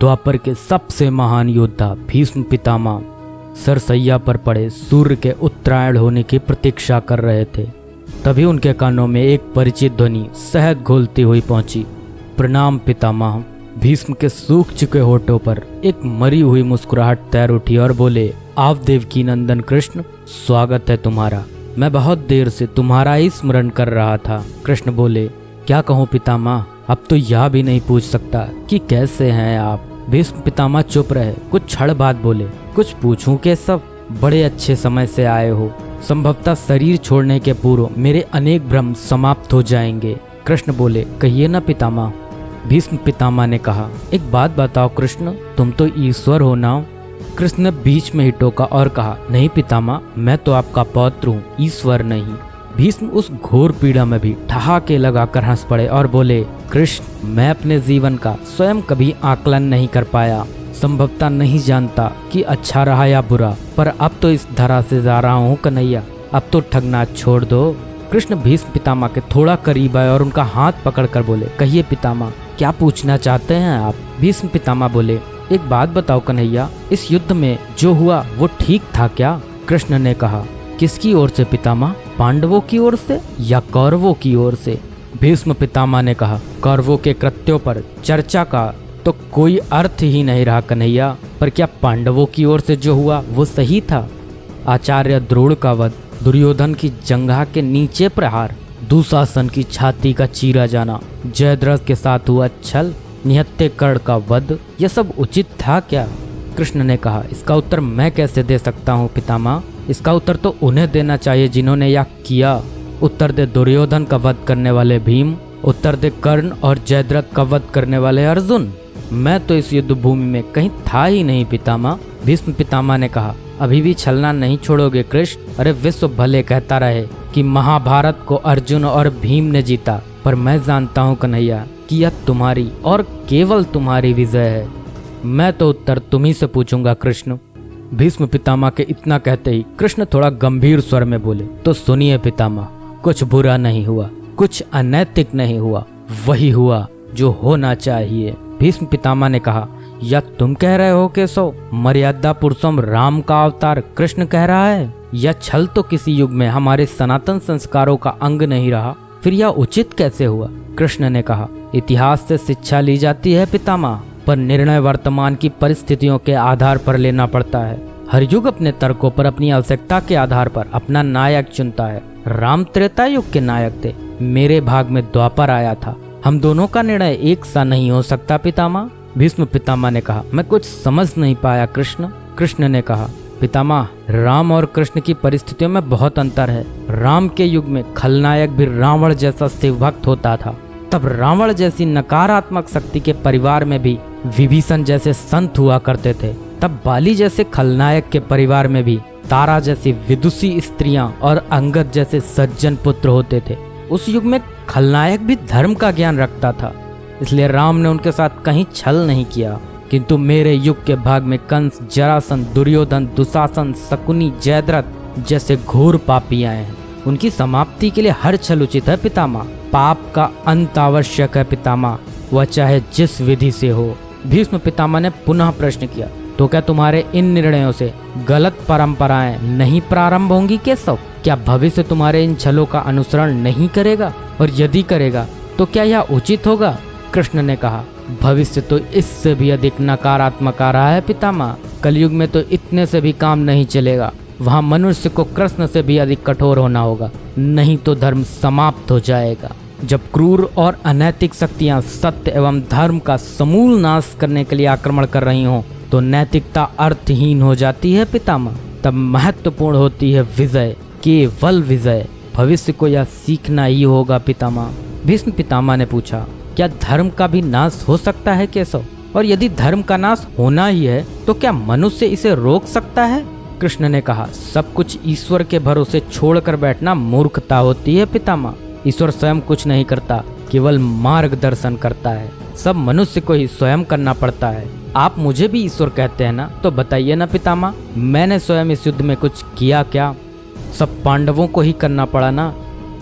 द्वापर के सबसे महान योद्धा भीष्म पितामह सरसैया पर पड़े सूर्य के उत्तरायण होने की प्रतीक्षा कर रहे थे। तभी उनके कानों में एक परिचित ध्वनि शहद घोलती हुई पहुंची। प्रणाम पितामह। भीष्म के सूख चुके होठों पर एक मरी हुई मुस्कुराहट तैर उठी और बोले, आप देवकी नंदन कृष्ण, स्वागत है तुम्हारा। मैं बहुत देर से तुम्हारा ही स्मरण कर रहा था। कृष्ण बोले, क्या कहूँ पितामह, अब तो यह भी नहीं पूछ सकता कि कैसे हैं आप। भीष्म पितामह चुप रहे, कुछ क्षण बाद बोले, कुछ पूछूं के सब, बड़े अच्छे समय से आए हो। संभवतः शरीर छोड़ने के पूर्व मेरे अनेक भ्रम समाप्त हो जाएंगे। कृष्ण बोले, कहिए ना पितामह। भीष्म पितामह ने कहा, एक बात बताओ कृष्ण, तुम तो ईश्वर हो ना। कृष्ण ने बीच में ही टोका और कहा, नहीं पितामह, मैं तो आपका पौत्र हूँ, ईश्वर नहीं। भीष्म उस घोर पीड़ा में भी ठहाके लगाकर हंस पड़े और बोले, कृष्ण, मैं अपने जीवन का स्वयं कभी आकलन नहीं कर पाया। संभवतः नहीं जानता कि अच्छा रहा या बुरा, पर अब तो इस धरा से जा रहा हूँ कन्हैया, अब तो ठगना छोड़ दो। कृष्ण भीष्म पितामह के थोड़ा करीब आए और उनका हाथ पकड़कर बोले, कहिए पितामह, क्या पूछना चाहते हैं आप। भीष्म पितामह बोले, एक बात बताओ कन्हैया, इस युद्ध में जो हुआ वो ठीक था क्या। कृष्ण ने कहा, किसकी ओर से पितामह, पांडवों की ओर से या कौरवों की ओर से। भीष्म पितामह ने कहा, कौरवों के कृत्यों पर चर्चा का तो कोई अर्थ ही नहीं रहा कन्हैया, पर क्या पांडवों की ओर से जो हुआ वो सही था। आचार्य द्रोण का वध, दुर्योधन की जंघा के नीचे प्रहार, दुशासन की छाती का चीरा जाना, जयद्रथ के साथ हुआ छल, निहत्थे कर्ण का वध, यह सब उचित था क्या। कृष्ण ने कहा, इसका उत्तर मैं कैसे दे सकता हूँ पितामह, इसका उत्तर तो उन्हें देना चाहिए जिन्होंने यह किया। उत्तर दे दुर्योधन का वध करने वाले भीम, उत्तर दे कर्ण और जयद्रथ का वध करने वाले अर्जुन। मैं तो इस युद्ध भूमि में कहीं था ही नहीं पितामह। भीष्म पितामह ने कहा, अभी भी छलना नहीं छोड़ोगे कृष्ण। अरे विश्व भले कहता रहे कि महाभारत को अर्जुन और भीम ने जीता, पर मैं जानता हूँ कन्हैया कि यह तुम्हारी और केवल तुम्हारी विजय है। मैं तो उत्तर तुम्ही से पूछूंगा कृष्ण। भीष्म पितामह के इतना कहते ही कृष्ण थोड़ा गंभीर स्वर में बोले, तो सुनिए पितामह, कुछ बुरा नहीं हुआ, कुछ अनैतिक नहीं हुआ, वही हुआ जो होना चाहिए। भीष्म पितामह ने कहा, या तुम कह रहे हो केशव, मर्यादा पुरुषोत्तम राम का अवतार कृष्ण कह रहा है। यह छल तो किसी युग में हमारे सनातन संस्कारों का अंग नहीं रहा, फिर यह उचित कैसे हुआ। कृष्ण ने कहा, इतिहास से शिक्षा ली जाती है पितामह, पर निर्णय वर्तमान की परिस्थितियों के आधार पर लेना पड़ता है। हर युग अपने तर्कों पर, अपनी आवश्यकता के आधार पर अपना नायक चुनता है। राम त्रेता युग के नायक थे, मेरे भाग में द्वापर आया था। हम दोनों का निर्णय एक सा नहीं हो सकता पितामह। भीष्म पितामह ने कहा, मैं कुछ समझ नहीं पाया कृष्ण। कृष्ण ने कहा, पितामह, राम और कृष्ण की परिस्थितियों में बहुत अंतर है। राम के युग में खलनायक भी रावण जैसा शिव भक्त होता था, तब रावण जैसी नकारात्मक शक्ति के परिवार में भी विभीषण जैसे संत हुआ करते थे। तब बाली जैसे खलनायक के परिवार में भी तारा जैसी विदुषी स्त्रियां और अंगद जैसे सज्जन पुत्र होते थे। उस युग में खलनायक भी धर्म का ज्ञान रखता था, इसलिए राम ने उनके साथ कहीं छल नहीं किया। किंतु मेरे युग के भाग में कंस, जरासंध, दुर्योधन, दुशासन, शकुनी, जयद्रथ जैसे घोर पापी आए हैं। उनकी समाप्ति के लिए हर छल उचित है पितामह। पाप का अंत आवश्यक है पितामह, वह चाहे जिस विधि से हो। भीष्म पितामह ने पुनः प्रश्न किया, तो क्या तुम्हारे इन निर्णयों से गलत परंपराएं नहीं प्रारंभ होंगी केशव। क्या भविष्य तुम्हारे इन छलों का अनुसरण नहीं करेगा, और यदि करेगा तो क्या यह उचित होगा। कृष्ण ने कहा, भविष्य तो इससे भी अधिक नकारात्मक आ रहा है पितामह। कलयुग में तो इतने से भी काम नहीं चलेगा, वहाँ मनुष्य को कृष्ण से भी अधिक कठोर होना होगा, नहीं तो धर्म समाप्त हो जाएगा। जब क्रूर और अनैतिक शक्तियाँ सत्य एवं धर्म का समूल नाश करने के लिए आक्रमण कर रही हों, तो नैतिकता अर्थहीन हो जाती है पितामह। तब महत्वपूर्ण होती है विजय, केवल विजय। भविष्य को यह सीखना ही होगा पितामह। भीष्म पितामह ने पूछा, क्या धर्म का भी नाश हो सकता है केशव, और यदि धर्म का नाश होना ही है तो क्या मनुष्य इसे रोक सकता है। कृष्ण ने कहा, सब कुछ ईश्वर के भरोसे छोड़कर बैठना मूर्खता होती है पितामह। ईश्वर स्वयं कुछ नहीं करता, केवल मार्गदर्शन करता है। सब मनुष्य को ही स्वयं करना पड़ता है। आप मुझे भी ईश्वर कहते हैं ना, तो बताइए ना पितामह, मैंने स्वयं इस युद्ध में कुछ किया क्या। सब पांडवों को ही करना पड़ा ना,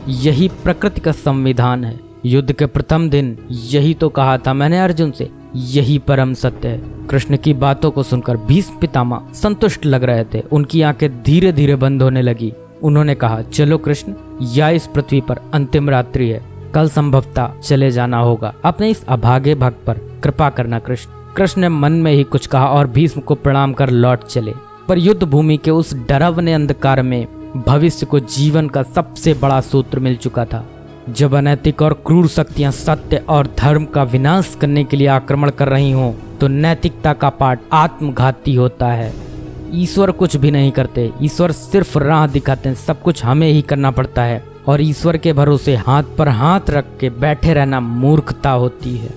यही प्रकृति का संविधान है। युद्ध के प्रथम दिन यही तो कहा था मैंने अर्जुन से, यही परम सत्य है। कृष्ण की बातों को सुनकर भीष्म पितामह संतुष्ट लग रहे थे। उनकी आंखें धीरे धीरे बंद होने लगी। उन्होंने कहा, चलो कृष्ण, यह इस पृथ्वी पर अंतिम रात्रि है, कल संभवतः चले जाना होगा। अपने इस अभागे भक्त पर कृपा करना कृष्ण। कृष्ण ने मन में ही कुछ कहा और भीष्म को प्रणाम कर लौट चले। पर युद्ध भूमि के उस डरावने अंधकार में भविष्य को जीवन का सबसे बड़ा सूत्र मिल चुका था। जब अनैतिक और क्रूर शक्तियां सत्य और धर्म का विनाश करने के लिए आक्रमण कर रही हों, तो नैतिकता का पाठ आत्मघाती होता है। ईश्वर कुछ भी नहीं करते, ईश्वर सिर्फ राह दिखाते हैं। सब कुछ हमें ही करना पड़ता है और ईश्वर के भरोसे हाथ पर हाथ रख के बैठे रहना मूर्खता होती है।